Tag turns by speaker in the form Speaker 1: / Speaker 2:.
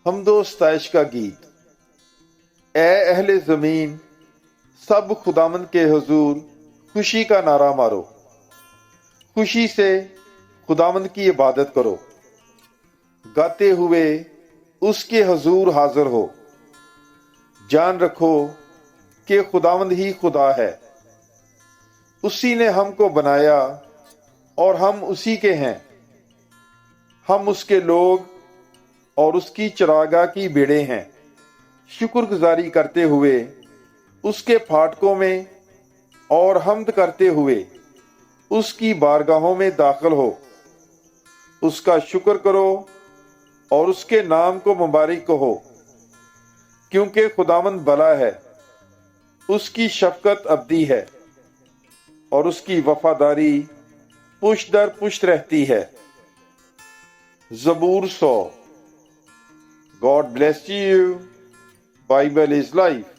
Speaker 1: حمد و ستائش کا گیت۔ اے اہل زمین، سب خداوند کے حضور خوشی کا نعرہ مارو، خوشی سے خداوند کی عبادت کرو، گاتے ہوئے اس کے حضور حاضر ہو۔ جان رکھو کہ خداوند ہی خدا ہے، اسی نے ہم کو بنایا اور ہم اسی کے ہیں۔ ہم اس کے لوگ اور اس کی چراگاہ کی بھیڑیں ہیں۔ شکر گزاری کرتے ہوئے اس کے پھاٹکوں میں اور حمد کرتے ہوئے اس کی بارگاہوں میں داخل ہو۔ اس کا شکر کرو اور اس کے نام کو مبارک کہو، کیونکہ خداوند بھلا ہے، اس کی شفقت ابدی ہے اور اس کی وفاداری پشت در پشت رہتی ہے۔ زبور 100۔ God bless you. Bible is life.